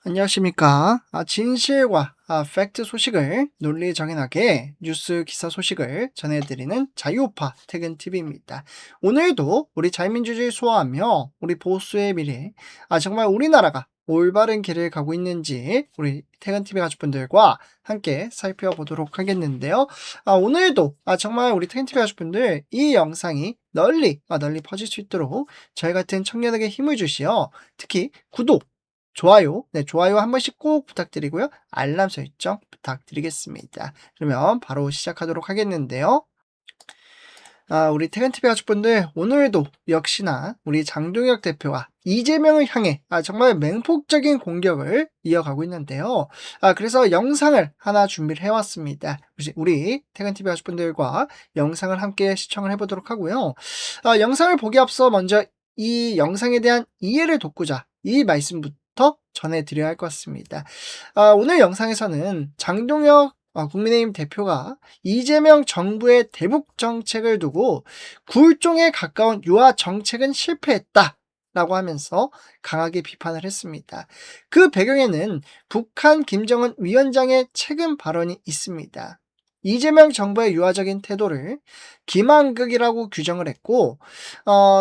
안녕하십니까. 진실과 팩트 소식을 논리정연하게 뉴스 기사 소식을 전해드리는 자유우파 퇴근TV입니다. 오늘도 우리 자유민주주의 수호하며 우리 보수의 미래, 정말 우리나라가 올바른 길을 가고 있는지 우리 퇴근TV 가족분들과 함께 살펴보도록 하겠는데요. 오늘도 정말 우리 퇴근TV 가족분들 이 영상이 널리 퍼질 수 있도록 저희 같은 청년에게 힘을 주시어 특히 구독, 좋아요, 좋아요 한 번씩 꼭 부탁드리고요. 알람 설정 부탁드리겠습니다. 그러면 바로 시작하도록 하겠는데요. 우리 퇴근TV 가족분들, 오늘도 역시나 우리 장동혁 대표와 이재명을 향해 정말 맹폭적인 공격을 이어가고 있는데요. 그래서 영상을 하나 준비를 해왔습니다. 우리 퇴근TV 가족분들과 영상을 함께 시청을 해보도록 하고요. 영상을 보기 앞서 먼저 이 영상에 대한 이해를 돕고자 이 말씀부터 전해드려야 할 것 같습니다. 오늘 영상에서는 장동혁 국민의힘 대표가 이재명 정부의 대북 정책을 두고 굴종에 가까운 유화 정책은 실패했다 라고 하면서 강하게 비판을 했습니다. 그 배경에는 북한 김정은 위원장의 최근 발언이 있습니다. 이재명 정부의 유화적인 태도를 기만극이라고 규정을 했고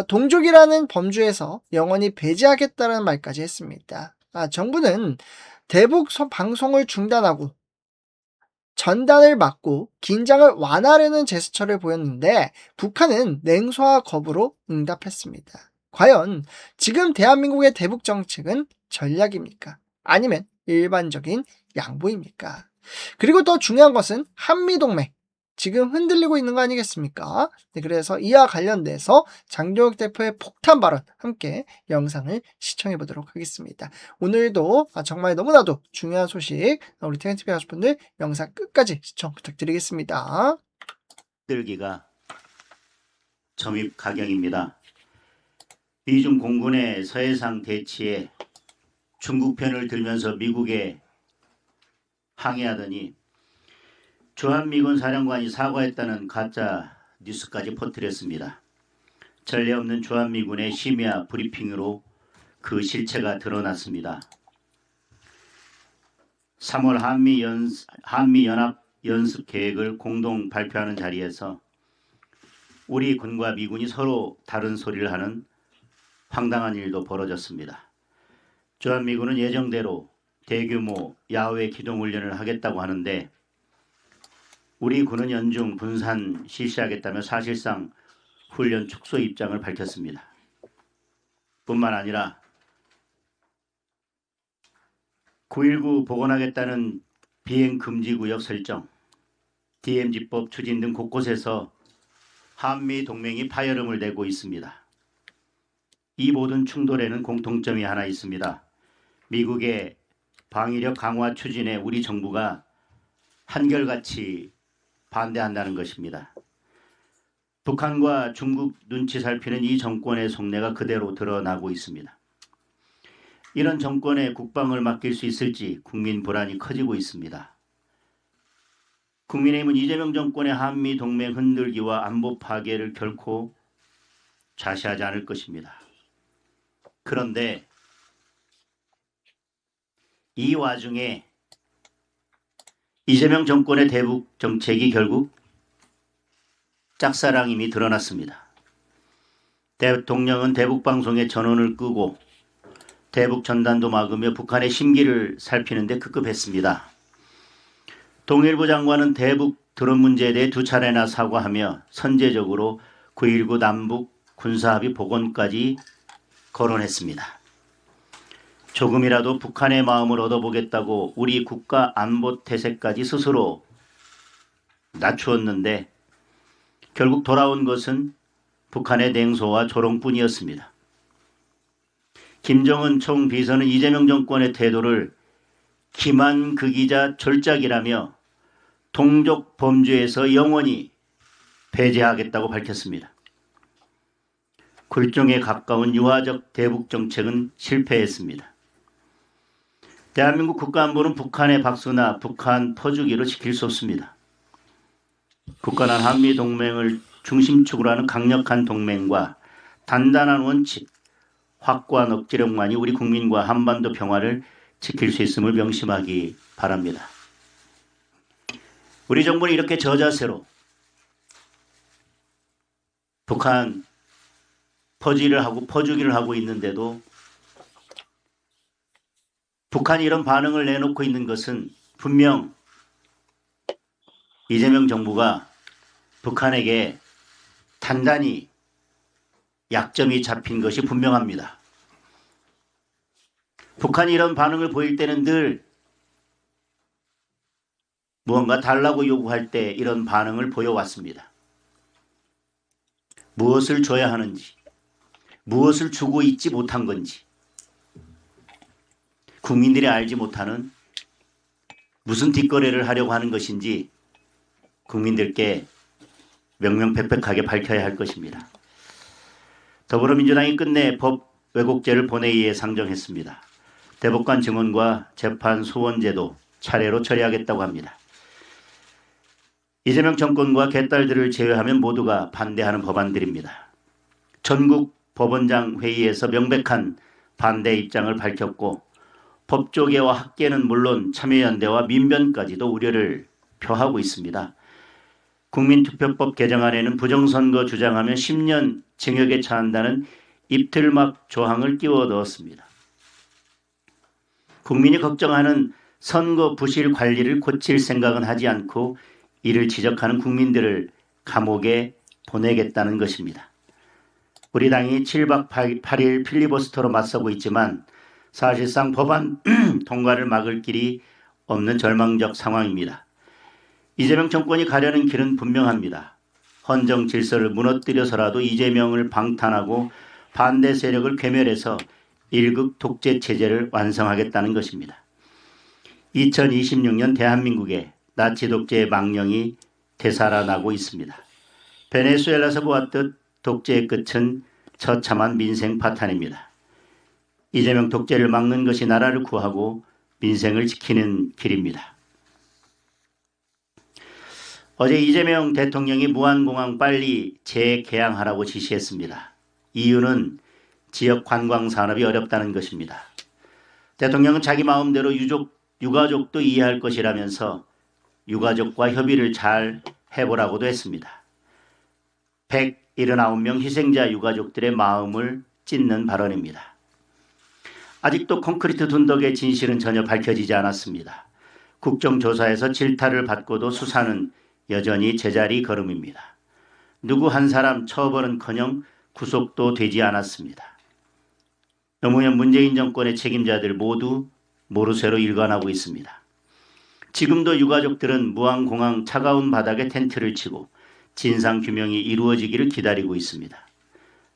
동족이라는 범주에서 영원히 배제하겠다는 말까지 했습니다. 정부는 대북 방송을 중단하고 전단을 막고 긴장을 완화하려는 제스처를 보였는데 북한은 냉소와 거부로 응답했습니다. 과연 지금 대한민국의 대북 정책은 전략입니까? 아니면 일반적인 양보입니까? 그리고 더 중요한 것은 한미동맹. 지금 흔들리고 있는 거 아니겠습니까? 그래서 이와 관련돼서 장동혁 대표의 폭탄 발언 함께 영상을 시청해 보도록 하겠습니다. 오늘도 정말 너무나도 중요한 소식 우리 TNTV 가족분들 영상 끝까지 시청 부탁드리겠습니다. 들기가 점입 가경입니다. 미중 공군의 서해상 대치에 중국 편을 들면서 미국에 항의하더니 주한미군 사령관이 사과했다는 가짜 뉴스까지 퍼뜨렸습니다. 전례 없는 주한미군의 심야 브리핑으로 그 실체가 드러났습니다. 3월 한미연합 연습 계획을 공동 발표하는 자리에서 우리 군과 미군이 서로 다른 소리를 하는 황당한 일도 벌어졌습니다. 주한미군은 예정대로 대규모 야외 기동훈련을 하겠다고 하는데 우리 군은 연중 분산 실시하겠다며 사실상 훈련 축소 입장을 밝혔습니다. 뿐만 아니라 9.19 복원하겠다는 비행금지구역 설정, DMZ법 추진 등 곳곳에서 한미동맹이 파열음을 내고 있습니다. 이 모든 충돌에는 공통점이 하나 있습니다. 미국의 방위력 강화 추진에 우리 정부가 한결같이 반대한다는 것입니다. 북한과 중국 눈치 살피는 이 정권의 속내가 그대로 드러나고 있습니다. 이런 정권에 국방을 맡길 수 있을지 국민 불안이 커지고 있습니다. 국민의힘은 이재명 정권의 한미동맹 흔들기와 안보 파괴를 결코 자시하지 않을 것입니다. 그런데 이 와중에 이재명 정권의 대북 정책이 결국 짝사랑임이 드러났습니다. 대통령은 대북 방송에 전원을 끄고 대북 전단도 막으며 북한의 심기를 살피는데 급급했습니다. 동일부 장관은 대북 드론 문제에 대해 2차례나 사과하며 선제적으로 9.19 남북 군사합의 복원까지 거론했습니다. 조금이라도 북한의 마음을 얻어보겠다고 우리 국가 안보 태세까지 스스로 낮추었는데 결국 돌아온 것은 북한의 냉소와 조롱뿐이었습니다. 김정은 총비서는 이재명 정권의 태도를 기만극이자 졸작이라며 동족 범죄에서 영원히 배제하겠다고 밝혔습니다. 굴종에 가까운 유화적 대북 정책은 실패했습니다. 대한민국 국가안보는 북한의 박수나 북한 퍼주기로 지킬 수 없습니다. 굳건한 한미동맹을 중심축으로 하는 강력한 동맹과 단단한 원칙, 확고한 억지력만이 우리 국민과 한반도 평화를 지킬 수 있음을 명심하기 바랍니다. 우리 정부는 이렇게 저자세로 북한 퍼주기를 하고 있는데도 북한이 이런 반응을 내놓고 있는 것은 분명 이재명 정부가 북한에게 단단히 약점이 잡힌 것이 분명합니다. 북한이 이런 반응을 보일 때는 늘 무언가 달라고 요구할 때 이런 반응을 보여왔습니다. 무엇을 줘야 하는지, 무엇을 주고 있지 못한 건지, 국민들이 알지 못하는 무슨 뒷거래를 하려고 하는 것인지 국민들께 명명백백하게 밝혀야 할 것입니다. 더불어민주당이 끝내 법 왜곡죄를 본회의에 상정했습니다. 대법관 증언과 재판 소원제도 차례로 처리하겠다고 합니다. 이재명 정권과 개딸들을 제외하면 모두가 반대하는 법안들입니다. 전국 법원장 회의에서 명백한 반대 입장을 밝혔고 법조계와 학계는 물론 참여연대와 민변까지도 우려를 표하고 있습니다. 국민투표법 개정안에는 부정선거 주장하면 10년 징역에 처한다는 입틀막 조항을 끼워 넣었습니다. 국민이 걱정하는 선거 부실 관리를 고칠 생각은 하지 않고 이를 지적하는 국민들을 감옥에 보내겠다는 것입니다. 우리 당이 7박 8일 필리버스터로 맞서고 있지만 사실상 법안 통과를 막을 길이 없는 절망적 상황입니다. 이재명 정권이 가려는 길은 분명합니다. 헌정 질서를 무너뜨려서라도 이재명을 방탄하고 반대 세력을 괴멸해서 일극 독재 체제를 완성하겠다는 것입니다. 2026년 대한민국에 나치 독재의 망령이 되살아나고 있습니다. 베네수엘라에서 보았듯 독재의 끝은 처참한 민생 파탄입니다. 이재명 독재를 막는 것이 나라를 구하고 민생을 지키는 길입니다. 어제 이재명 대통령이 무안공항 빨리 재개항하라고 지시했습니다. 이유는 지역 관광 산업이 어렵다는 것입니다. 대통령은 자기 마음대로 유가족도 이해할 것이라면서 유가족과 협의를 잘 해보라고도 했습니다. 179명 희생자 유가족들의 마음을 찢는 발언입니다. 아직도 콘크리트 둔덕의 진실은 전혀 밝혀지지 않았습니다. 국정조사에서 질타를 받고도 수사는 여전히 제자리 걸음입니다. 누구 한 사람 처벌은커녕 구속도 되지 않았습니다. 노무현 문재인 정권의 책임자들 모두 모르쇠로 일관하고 있습니다. 지금도 유가족들은 무안공항 차가운 바닥에 텐트를 치고 진상규명이 이루어지기를 기다리고 있습니다.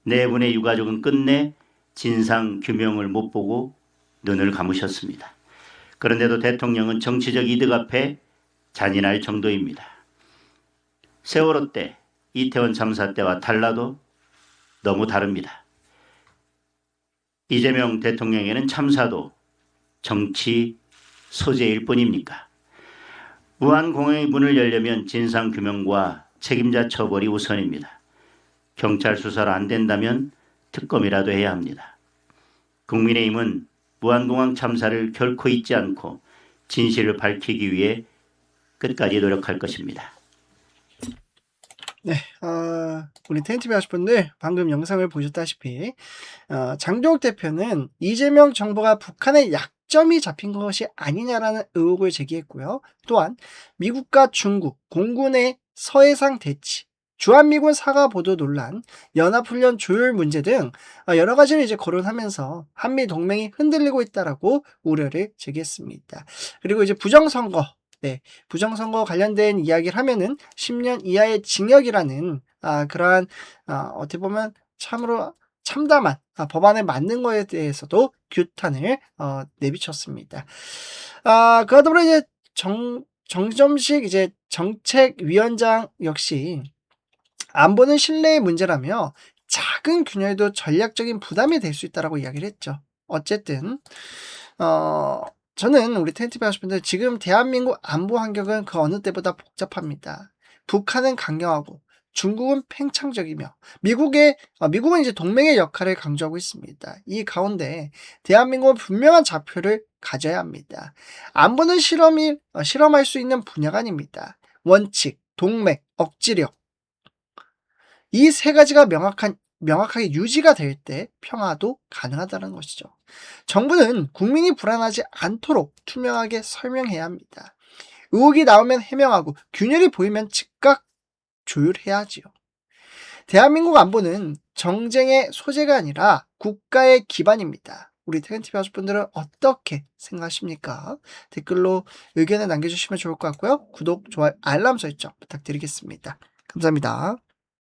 네 분의 유가족은 끝내 진상규명을 못 보고 눈을 감으셨습니다. 그런데도 대통령은 정치적 이득 앞에 잔인할 정도입니다. 세월호 때, 이태원 참사 때와 달라도 너무 다릅니다. 이재명 대통령에게는 참사도 정치 소재일 뿐입니까? 무안공항의 문을 열려면 진상규명과 책임자 처벌이 우선입니다. 경찰 수사로 안 된다면 특검이라도 해야 합니다. 국민의힘은 무안공항 참사를 결코 잊지 않고 진실을 밝히기 위해 끝까지 노력할 것입니다. 네, 우리 텐티비 하실 분들 방금 영상을 보셨다시피 장동욱 대표는 이재명 정부가 북한의 약점이 잡힌 것이 아니냐라는 의혹을 제기했고요. 또한 미국과 중국, 공군의 서해상 대치, 주한미군 사과 보도 논란, 연합훈련 조율 문제 등 여러 가지를 이제 거론하면서 한미 동맹이 흔들리고 있다라고 우려를 제기했습니다. 그리고 이제 부정선거, 부정선거 관련된 이야기를 하면은 10년 이하의 징역이라는 그러한 어떻게 보면 참으로 참담한 법안을 만든 거에 대해서도 규탄을 내비쳤습니다. 그와 더불어 이제 정점식 이제 정책위원장 역시 안보는 신뢰의 문제라며 작은 균열도 전략적인 부담이 될 수 있다라고 이야기를 했죠. 어쨌든 저는 우리 텐티비 하시분들 지금 대한민국 안보 환경은 그 어느 때보다 복잡합니다. 북한은 강경하고 중국은 팽창적이며 미국은 이제 동맹의 역할을 강조하고 있습니다. 이 가운데 대한민국은 분명한 좌표를 가져야 합니다. 안보는 실험할 수 있는 분야가 아닙니다. 원칙, 동맥, 억지력. 이 세 가지가 명확하게 유지가 될 때 평화도 가능하다는 것이죠. 정부는 국민이 불안하지 않도록 투명하게 설명해야 합니다. 의혹이 나오면 해명하고 균열이 보이면 즉각 조율해야지요. 대한민국 안보는 정쟁의 소재가 아니라 국가의 기반입니다. 우리 태근TV 가족분들은 어떻게 생각하십니까? 댓글로 의견을 남겨주시면 좋을 것 같고요. 구독, 좋아요, 알람 설정 부탁드리겠습니다. 감사합니다.